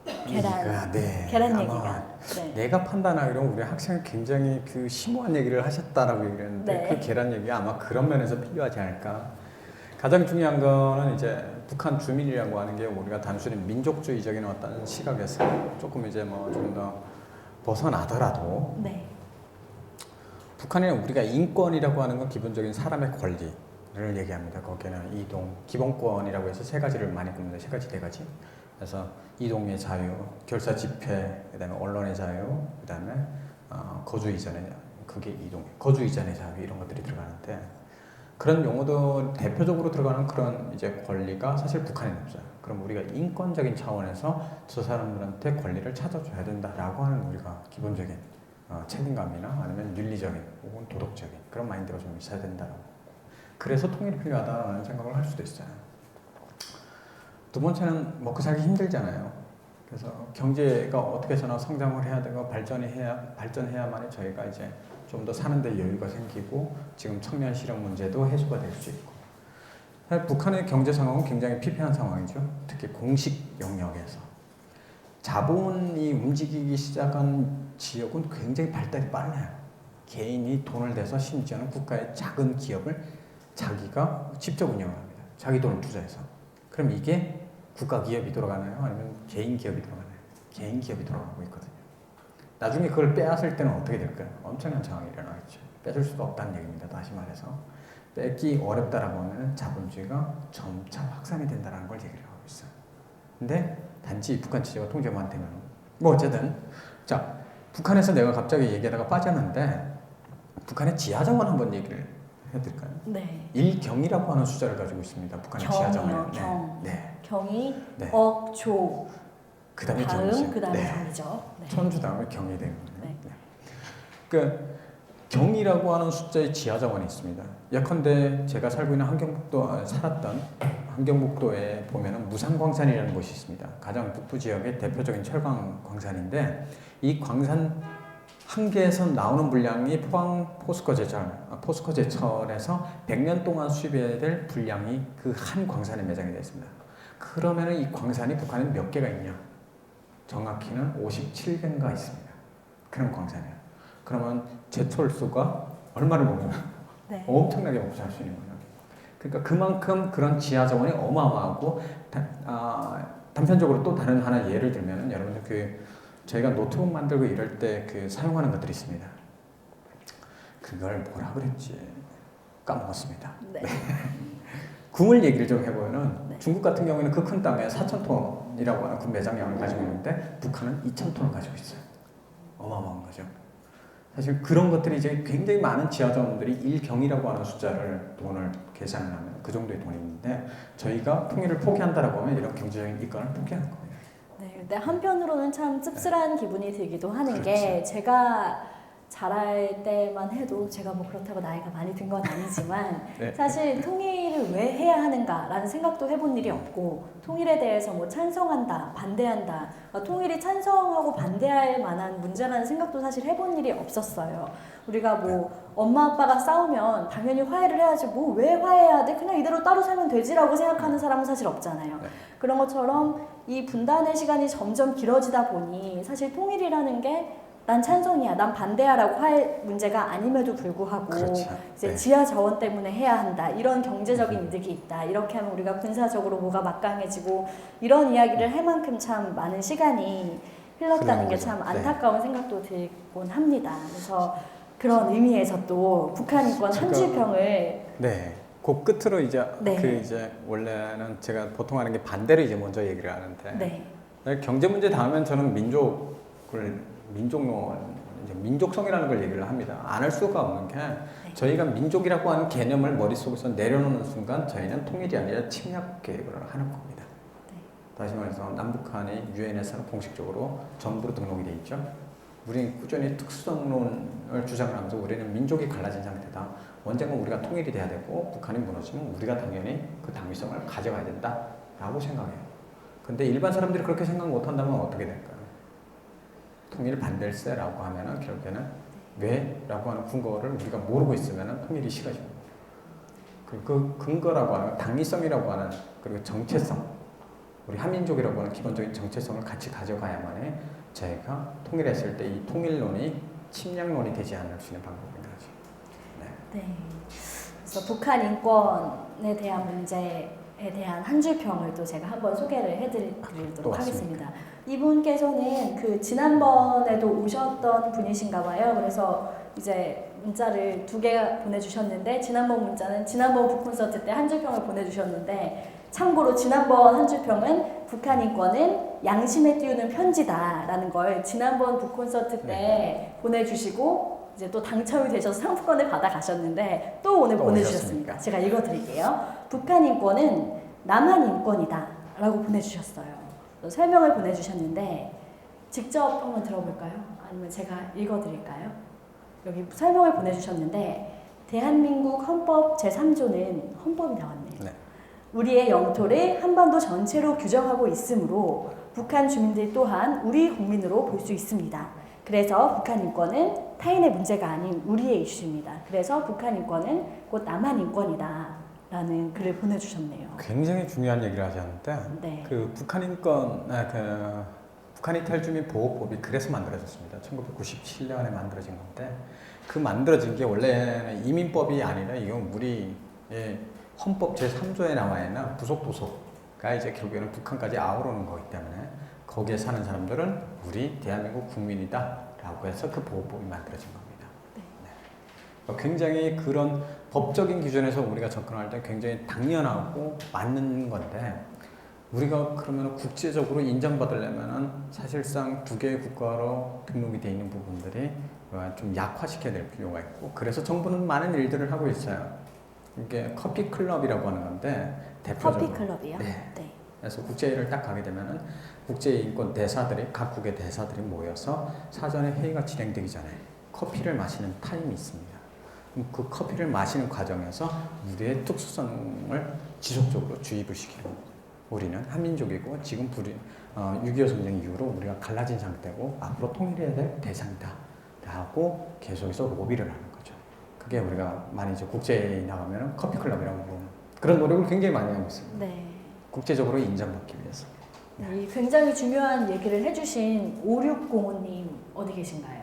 얘기가, 네. 계란 아마 얘기가. 네. 내가 판단하기로 우리 학생이 굉장히 그 심오한 얘기를 하셨다라고 얘기했는데 네. 그 계란 얘기가 아마 그런 면에서 필요하지 않을까. 가장 중요한 거는 이제 북한 주민이라고 하는 게 우리가 단순히 민족주의적인 어떤 시각에서 조금 이제 뭐 좀 더 벗어나더라도 네. 북한에 우리가 인권이라고 하는 건 기본적인 사람의 권리를 얘기합니다. 거기에는 이동, 기본권이라고 해서 세 가지를 많이 꼽는다. 세 가지, 네 가지. 그래서 이동의 자유, 결사 집회, 그다음에 언론의 자유, 그다음에 거주 이전의 그게 이동, 거주 이전의 자유 이런 것들이 들어가는데 그런 용어도 대표적으로 들어가는 그런 이제 권리가 사실 북한에는 없어요. 그럼 우리가 인권적인 차원에서 저 사람들한테 권리를 찾아줘야 된다라고 하는 우리가 기본적인 책임감이나 아니면 윤리적인 혹은 도덕적인 그런 마인드가 좀 있어야 된다라고. 그래서 통일이 필요하다는 생각을 할 수도 있어요. 두 번째는 먹고 살기 힘들잖아요. 그래서 경제가 어떻게 해서나 성장을 해야 되고 발전해야만이 저희가 이제 좀 더 사는데 여유가 생기고 지금 청년 실업 문제도 해소가 될 수 있고. 사실 북한의 경제 상황은 굉장히 피폐한 상황이죠. 특히 공식 영역에서. 자본이 움직이기 시작한 지역은 굉장히 발달이 빨라요. 개인이 돈을 대서 심지어는 국가의 작은 기업을 자기가 직접 운영합니다. 자기 돈을 투자해서. 그럼 이게 국가 기업이 돌아가나요? 아니면 개인 기업이 돌아가나요? 개인 기업이 돌아가고 있거든요. 나중에 그걸 빼앗을 때는 어떻게 될까요? 엄청난 상황이 일어나겠죠. 뺏을 수가 없다는 얘기입니다. 다시 말해서. 뺏기 어렵다라고 하면 자본주의가 점차 확산이 된다는 걸 얘기를 하고 있어요. 근데 단지 북한 체제가 통제만 되면 뭐 어쨌든 자 북한에서 내가 갑자기 얘기하다가 빠졌는데 북한의 지하정원 한번 얘기를 해드릴까요? 네. 일경이라고 하는 숫자를 가지고 있습니다. 북한의 지하정원. 경. 네. 경이 네. 조. 그다음에 다음 경이죠. 그다음에 네. 경이죠. 네. 천주 다음에 경이 되는 거예요. 네. 네. 그 경이라고 하는 숫자의 지하정원이 있습니다. 예컨대 제가 살고 있는 살았던 함경북도에 보면은 무산광산이라는 곳이 있습니다. 가장 북부 지역의 대표적인 철강 광산인데 이 광산 한 개에서 나오는 분량이 포항 포스코 제철에서 100년 동안 수입해야 될 분량이 그 한 광산에 매장이 되어 있습니다. 그러면은 이 광산이 북한에 몇 개가 있냐? 정확히는 57개가 있습니다. 그런 광산이에요. 그러면 제철수가 얼마를 먹냐? 네. 엄청나게 먹고 살 수 있는 거예요. 그러니까 그만큼 그런 지하 자원이 어마어마하고 단편적으로 또 다른 하나 예를 들면은 여러분들 저희가 노트북 만들고 이럴 때 사용하는 것들이 있습니다. 그걸 뭐라 그랬지? 까먹었습니다. 네. 금을 얘기를 좀 해보면은 네. 중국 같은 경우에는 그 큰 땅에 4,000톤이라고 하는 금 매장량을 가지고 있는데 북한은 2,000톤을 가지고 있어요. 어마어마한 거죠. 사실 그런 것들이 이제 굉장히 많은 지하자원들이 1경이라고 하는 돈을 계산을 하면 그 정도의 돈이 있는데 저희가 통일을 포기한다라고 하면 이런 경제적인 이권을 포기하는 겁니다. 네, 근데 한편으로는 참 씁쓸한 기분이 들기도 하는 게 그렇죠. 제가 자랄 때만 해도 제가 뭐 그렇다고 나이가 많이 든 건 아니지만 네. 사실 통일을 왜 해야 하는가라는 생각도 해본 일이 없고 통일에 대해서 뭐 찬성한다, 반대한다, 통일이 찬성하고 반대할 만한 문제라는 생각도 사실 해본 일이 없었어요. 우리가 뭐 엄마 아빠가 싸우면 당연히 화해를 해야지 뭐 왜 화해해야 돼? 그냥 이대로 따로 살면 되지라고 생각하는 사람은 사실 없잖아요. 네. 그런 것처럼 이 분단의 시간이 점점 길어지다 보니 사실 통일이라는 게 난 찬성이야, 난 반대야라고 할 문제가 아님에도 불구하고 그렇죠. 이제 네. 지하 자원 때문에 해야 한다, 이런 경제적인 이득이 있다, 이렇게 하면 우리가 군사적으로 뭐가 막강해지고 이런 이야기를 할 만큼 참 많은 시간이 흘렀다는 게 참 네. 안타까운 생각도 들곤 합니다. 그래서 그런 의미에서 또 북한 인권 지금- 한줄평을 네. 그 끝으로 이제 네. 이제 원래는 제가 보통 하는 게 반대로 이제 먼저 얘기를 하는데 네. 경제 문제 다음엔 저는 민족론, 이제 민족성이라는 걸 얘기를 합니다. 안 할 수가 없는 게 저희가 민족이라고 하는 개념을 머릿속에서 내려놓는 순간 저희는 통일이 아니라 침략 계획을 하는 겁니다. 네. 다시 말해서 남북한이 유엔에서 공식적으로 정부로 등록이 돼 있죠. 우리는 꾸준히 특수성론을 주장을 하면서 우리는 민족이 갈라진 상태다. 언젠가 우리가 통일이 돼야 되고 북한이 무너지면 우리가 당연히 그 당위성을 가져가야 된다라고 생각해요. 근데 일반 사람들이 그렇게 생각 못한다면 어떻게 될까요? 통일 반댈세라고 하면은 결국에는 왜라고 하는 근거를 우리가 모르고 있으면은 통일이 싫어집니다. 그 근거라고 하는 당위성이라고 하는 그리고 정체성, 우리 한민족이라고 하는 기본적인 정체성을 같이 가져가야만이 저희가 통일했을 때 이 통일론이 침략론이 되지 않을 수 있는 방법인 거죠. 네. 네. 그래서 북한 인권에 대한 문제에 대한 한 줄평을 또 제가 한번 소개를 또 해드리도록 왔습니까? 하겠습니다. 이분께서는 지난번에도 오셨던 분이신가 봐요. 그래서 이제 문자를 2개 보내주셨는데 지난번 문자는 지난번 북콘서트 때 한 줄평을 보내주셨는데 참고로 지난번 한 줄평은 북한 인권은 양심에 띄우는 편지다라는 걸 지난번 북콘서트 때 보내주시고 이제 또 당첨이 되셔서 상품권을 받아가셨는데 또 오늘 또 보내주셨습니다. 오셨습니까? 제가 읽어드릴게요. 북한 인권은 남한 인권이다 라고 보내주셨어요. 설명을 보내주셨는데 직접 한번 들어볼까요? 아니면 제가 읽어드릴까요? 여기 설명을 보내주셨는데 대한민국 헌법 제3조는 헌법이 나왔네요. 네. 우리의 영토를 한반도 전체로 규정하고 있으므로 북한 주민들 또한 우리 국민으로 볼 수 있습니다. 그래서 북한 인권은 타인의 문제가 아닌 우리의 이슈입니다. 그래서 북한 인권은 곧 남한 인권이다 라는 글을 보내주셨네요. 굉장히 중요한 얘기를 하셨는데 네. 북한 인권, 북한 이탈주민 보호법이 그래서 만들어졌습니다. 1997년에 만들어진 건데 그 만들어진 게 원래는 이민법이 아니라 이건 우리의 헌법 제3조에 나와 있는 부속도서가 이제 결국에는 북한까지 아우르는 거기 때문에 거기에 사는 사람들은 우리 대한민국 국민이다라고 해서 그 보호법이 만들어진 겁니다. 네. 굉장히 그런 법적인 기준에서 우리가 접근할 때 굉장히 당연하고 맞는 건데 우리가 그러면 국제적으로 인정받으려면은 사실상 2개의 국가로 등록이 되어 있는 부분들이 좀 약화시켜야 될 필요가 있고 그래서 정부는 많은 일들을 하고 있어요. 이게 커피 클럽이라고 하는 건데 대표적으로 커피 클럽이요? 네. 네. 그래서 국제회의를 딱 가게 되면은 국제인권 대사들이 각국의 대사들이 모여서 사전에 회의가 진행되기 전에 커피를 마시는 타임이 있습니다. 그 커피를 마시는 과정에서 우리의 특수성을 지속적으로 주입을 시키는 거죠. 우리는 한민족이고 지금 6.25 전쟁 이후로 우리가 갈라진 상태고 앞으로 통일해야 될 대상이다 라고 계속해서 로비를 하는 거죠. 그게 우리가 많이 이제 국제에 나가면 커피클럽이라고 부르는 그런 노력을 굉장히 많이 하고 있습니다. 네. 국제적으로 인정받기 위해서. 네. 이 굉장히 중요한 얘기를 해주신 5605님 어디 계신가요?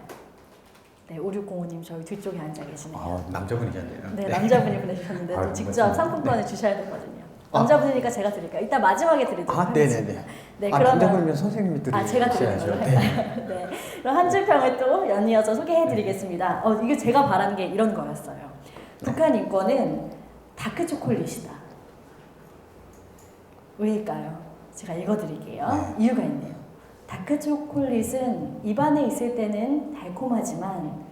네, 5605님 저희 뒤쪽에 앉아 계시네요. 아, 남자분이잖아요. 네, 남자분이 보내주셨는데 또 아유, 직접 고맙습니다. 상품권을 주셔야 되거든요. 남자분이니까 제가 드릴까요? 이따 마지막에 드리도록 아, 하겠습니다. 네네네. 네, 아, 그러면 남자분이면 선생님이 제가 드리는 드리셔야죠. 걸로 네. 할까요? 네. 그럼 한 줄 평을 또 연이어서 소개해드리겠습니다. 이게 제가 바란 게 이런 거였어요. 북한 인권은 다크 초콜릿이다. 왜일까요? 제가 읽어드릴게요. 이유가 있네요. 다크 초콜릿은 입안에 있을 때는 달콤하지만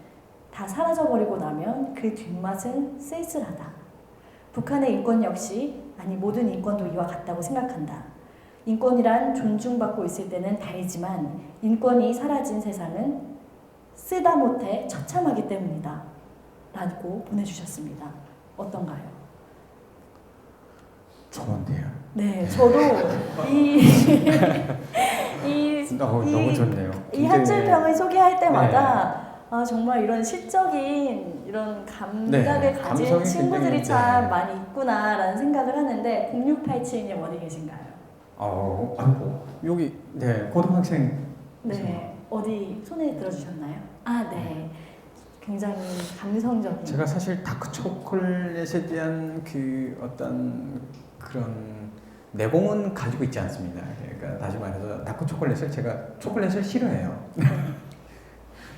다 사라져버리고 나면 그 뒷맛은 쓸쓸하다. 북한의 인권 역시 모든 인권도 이와 같다고 생각한다. 인권이란 존중받고 있을 때는 달지만 인권이 사라진 세상은 쓰다 못해 처참하기 때문이다. 라고 보내주셨습니다. 어떤가요? 좋은데요. 네, 저도 너무 좋네요. 이 한 줄 평을 소개할 때마다 네. 정말 이런 시적인 이런 감각을 네, 가진 감성이 친구들이 굉장히, 참 네. 많이 있구나라는 생각을 하는데 0687님 어디 계신가요? 여기 고등학생. 네, 어디 손에 들어주셨나요? 아, 네. 굉장히 감성적인. 제가 사실 다크 초콜릿에 대한 그 어떤 그런 내공은 가지고 있지 않습니다. 그러니까 다시 말해서 다크 초콜릿을 제가 초콜릿을 싫어해요.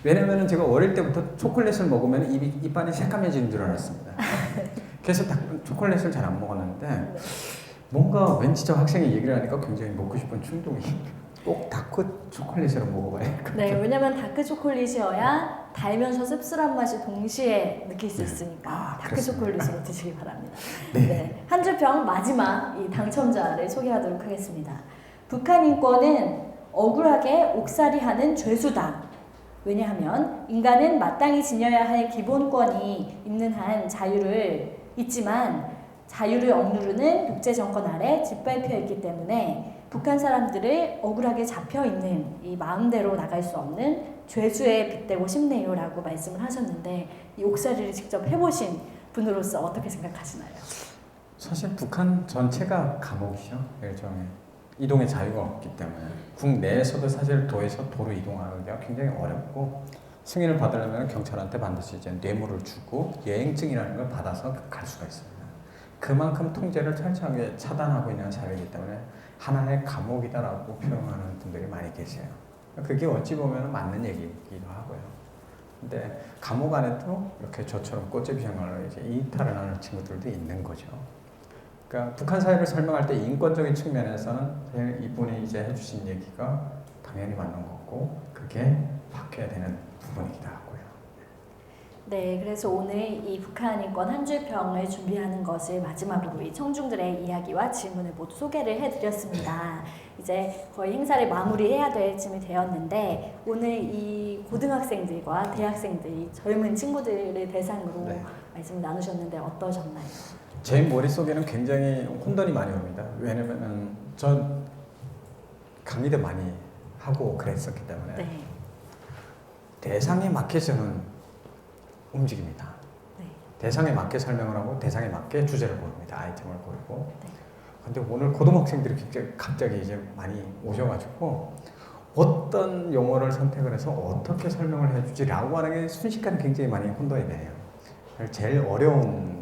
왜냐면은 제가 어릴 때부터 초콜릿을 먹으면 입안이 새까매지는 줄 알았습니다. 그래서 초콜릿을 잘 안 먹었는데 뭔가 왠지 저 학생이 얘기를 하니까 굉장히 먹고 싶은 충동이 꼭 다크 초콜릿으로 먹어봐야 할 것 같아요. 네, 왜냐면 다크 초콜릿이어야 달면서 씁쓸한 맛이 동시에 느낄 수 있으니까 다크 그렇습니다. 초콜릿으로 드시기 바랍니다. 네. 네, 한 줄 평 마지막 이 당첨자를 소개하도록 하겠습니다. 북한 인권은 억울하게 옥살이하는 죄수다. 왜냐하면 인간은 마땅히 지녀야 할 기본권이 있는 한 자유를 있지만 자유를 억누르는 독재 정권 아래 짓밟혀 있기 때문에 북한 사람들을 억울하게 잡혀 있는 이 마음대로 나갈 수 없는 죄수에 빗대고 싶네요라고 말씀을 하셨는데 이 옥살이를 직접 해보신 분으로서 어떻게 생각하시나요? 사실 북한 전체가 감옥이죠. 일종의 이동의 자유가 없기 때문에 국내에서도 사실 도에서 도로 이동하기가 굉장히 어렵고 승인을 받으려면 경찰한테 반드시 이제 뇌물을 주고 여행증이라는 걸 받아서 갈 수가 있습니다. 그만큼 통제를 철저하게 차단하고 있는 사회이기 때문에 하나의 감옥이다라고 표현하는 분들이 많이 계세요. 그게 어찌 보면 맞는 얘기이기도 하고요. 근데 감옥 안에도 이렇게 저처럼 꽃제비 생활로 이제 이탈을 하는 친구들도 있는 거죠. 그러니까 북한 사회를 설명할 때 인권적인 측면에서는 이분이 이제 해주신 얘기가 당연히 맞는 거고 그게 바뀌어야 되는 부분이기도 하고요. 네, 그래서 오늘 이 북한 인권 한 줄 평을 준비하는 것을 마지막으로 이 청중들의 이야기와 질문을 모두 소개를 해드렸습니다. 이제 거의 행사를 마무리해야 될 쯤이 되었는데 오늘 이 고등학생들과 대학생들, 젊은 친구들을 대상으로 말씀을 나누셨는데 어떠셨나요? 제 머릿속에는 굉장히 혼돈이 많이 옵니다. 왜냐면은 전 강의도 많이 하고 그랬었기 때문에 네. 대상에 맞게서는 움직입니다. 네. 대상에 맞게 설명을 하고 대상에 맞게 주제를 고릅니다. 아이템을 고르고. 네. 근데 오늘 고등학생들이 갑자기 이제 많이 오셔가지고 어떤 용어를 선택을 해서 어떻게 설명을 해주지라고 하는 게 순식간에 굉장히 많이 혼돈이 돼요. 제일 어려운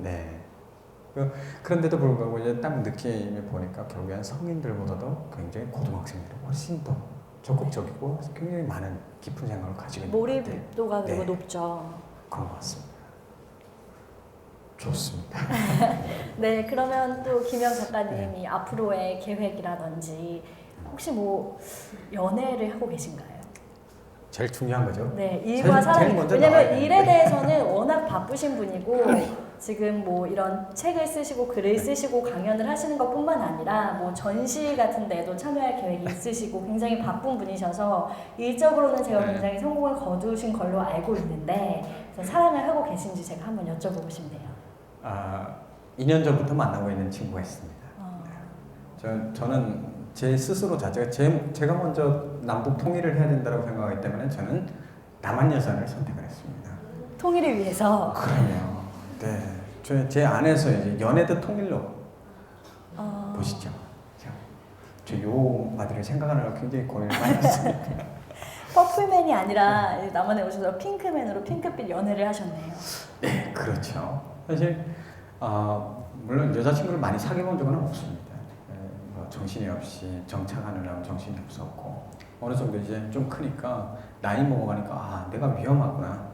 그런데도 불구하고 이제 딱 느낌을 보니까 결국엔 성인들보다도 굉장히 고등학생들이 훨씬 더 적극적이고 굉장히 많은 깊은 생각을 가지고 있는 것 같아요. 몰입도가 그리고 네. 높죠. 그런 것 같습니다. 좋습니다. 네, 그러면 또 김영 작가님이 앞으로의 계획이라든지 혹시 뭐 연애를 하고 계신가요? 제일 중요한 거죠. 네, 일과 제일 사랑. 먼저 왜냐면 나와야 일에 되는데. 대해서는 워낙 바쁘신 분이고 지금 뭐 이런 책을 쓰시고 글을 쓰시고 강연을 하시는 것뿐만 아니라 뭐 전시 같은 데도 참여할 계획이 있으시고 굉장히 바쁜 분이셔서 일적으로는 제가 굉장히 성공을 거두신 걸로 알고 있는데 그래서 사랑을 하고 계신지 제가 한번 여쭤보고 싶네요. 2년 전부터 만나고 있는 친구가 있습니다. 저는 제 스스로 자체가 제가 먼저 남북 통일을 해야 된다고 생각하기 때문에 저는 남한 여사를 선택을 했습니다. 통일을 위해서. 그럼요. 네. 제 안에서 이제 연애도 통일로 보시죠. 저 용어들을 생각하느라 굉장히 고민을 많이 했습니다. 퍼플맨이 아니라 남한에 오셔서 핑크맨으로 핑크빛 연애를 하셨네요. 네, 그렇죠. 사실 물론 여자친구를 많이 사귀어본 적은 없습니다. 뭐 정신이 없이 정착하느라고 정신이 없었고 어느 정도 이제 좀 크니까 나이 먹어가니까 내가 위험하구나.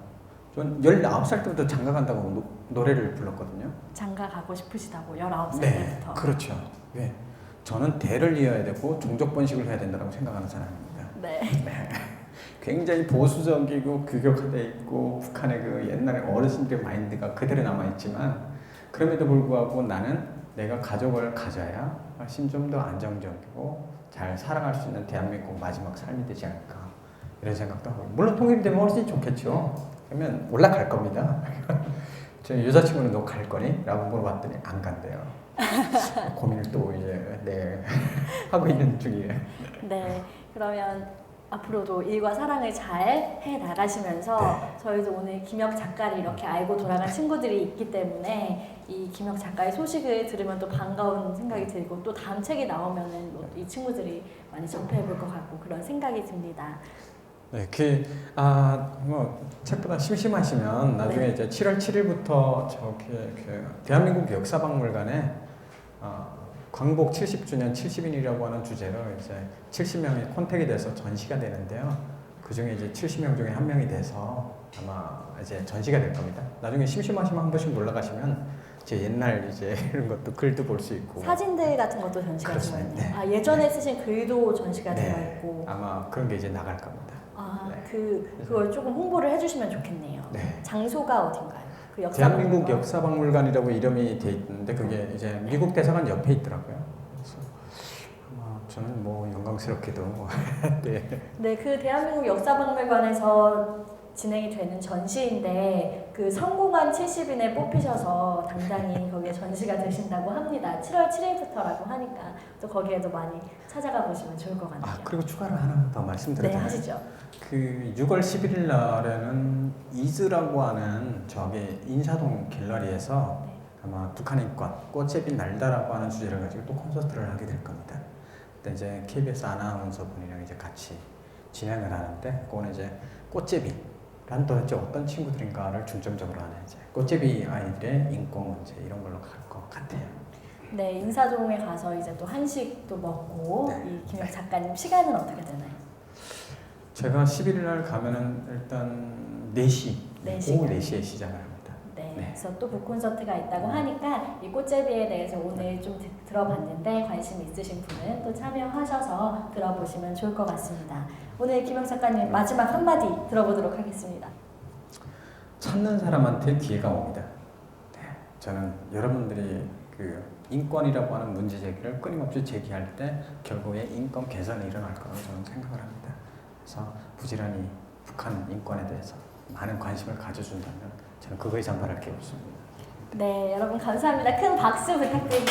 전 19살 때부터 장가 간다고 노래를 불렀거든요. 장가 가고 싶으시다고 19살 네, 때부터. 그렇죠. 왜? 저는 대를 이어야 되고 종족 번식을 해야 된다고 생각하는 사람입니다. 네. 네. 굉장히 보수적이고 규격화돼 있고 북한의 그 옛날에 어르신들의 마인드가 그대로 남아 있지만 그럼에도 불구하고 나는 내가 가족을 가져야 훨씬 좀 더 안정적이고 잘 살아갈 수 있는 대한민국 마지막 삶이 되지 않을까 이런 생각도 하고 물론 통일되면 훨씬 좋겠죠. 그러면 올라갈 겁니다. 저 여자친구는 너 갈 거니? 라고 물어봤더니 안 간대요. 고민을 또 이제 하고 있는 중이에요. 네. 그러면 앞으로도 일과 사랑을 잘 해 나가시면서 네. 저희도 오늘 김혁 작가를 이렇게 알고 돌아간 친구들이 있기 때문에 이 김혁 작가의 소식을 들으면 또 반가운 생각이 들고 또 다음 책이 나오면은 이 친구들이 많이 접해볼 것 같고 그런 생각이 듭니다. 네, 뭐 책보다 심심하시면 나중에 네. 이제 7월 7일부터 저기 대한민국 역사박물관에 광복 70주년 70인이라고 하는 주제로 이제 70명이 컨택이 돼서 전시가 되는데요. 그 중에 이제 70명 중에 한 명이 돼서 아마 이제 전시가 될 겁니다. 나중에 심심하시면 한 번씩 놀러 가시면 제 옛날 이제 이런 것도 글도 볼 수 있고 사진들 같은 것도 전시가 되어 그렇습니다. 있네요. 네. 예전에 네. 쓰신 글도 전시가 되어 네, 있고 아마 그런 게 이제 나갈 겁니다. 네. 그걸 조금 홍보를 해주시면 좋겠네요. 네. 장소가 어딘가요? 그 대한민국 역사박물관이라고 이름이 돼 있는데 그게 이제 미국 대사관 옆에 있더라고요. 그래서 아마 저는 뭐 영광스럽게도 네. 네, 그 대한민국 역사박물관에서 진행이 되는 전시인데 그 성공한 70인에 뽑히셔서 당당히 거기에 전시가 되신다고 합니다. 7월 7일부터라고 하니까 또 거기에도 많이 찾아가 보시면 좋을 것 같네요. 그리고 추가로 하나 더 네, 말씀드리자면 하시죠. 그 6월 11일 날에는 이즈라고 하는 저기 인사동 갤러리에서 네. 아마 북한 인권 꽃제비 날다라고 하는 주제를 가지고 또 콘서트를 하게 될 겁니다. 그때 이제 KBS 아나운서 분이랑 이제 같이 진행을 하는데 그거는 이제 꽃제비란 도대체 어떤 친구들인가를 중점적으로 하는 이제 꽃제비 아이들의 인권 문제 이런 걸로 갈 것 같아요. 네, 인사동에 가서 이제 또 한식도 먹고 네. 이 김혁 작가님 시간은 어떻게 되나요? 제가 11일 날 가면은 일단 4시, 오후 4시에 시작을 합니다. 네, 네. 그래서 또 북콘서트가 있다고 하니까 이 꽃제비에 대해서 오늘 좀 들어봤는데 관심 있으신 분은 또 참여하셔서 들어보시면 좋을 것 같습니다. 오늘 김혁 작가님 마지막 한마디 들어보도록 하겠습니다. 찾는 사람한테 기회가 옵니다. 네, 저는 여러분들이 그 인권이라고 하는 문제 제기를 끊임없이 제기할 때 결국에 인권 개선이 일어날 거라고 저는 생각을 합니다. 그래서 부지런히 북한 인권에 대해서 많은 관심을 가져준다면 저는 그거 이상 바랄 게 없습니다. 네, 여러분 감사합니다. 큰 박수 부탁드릴게요.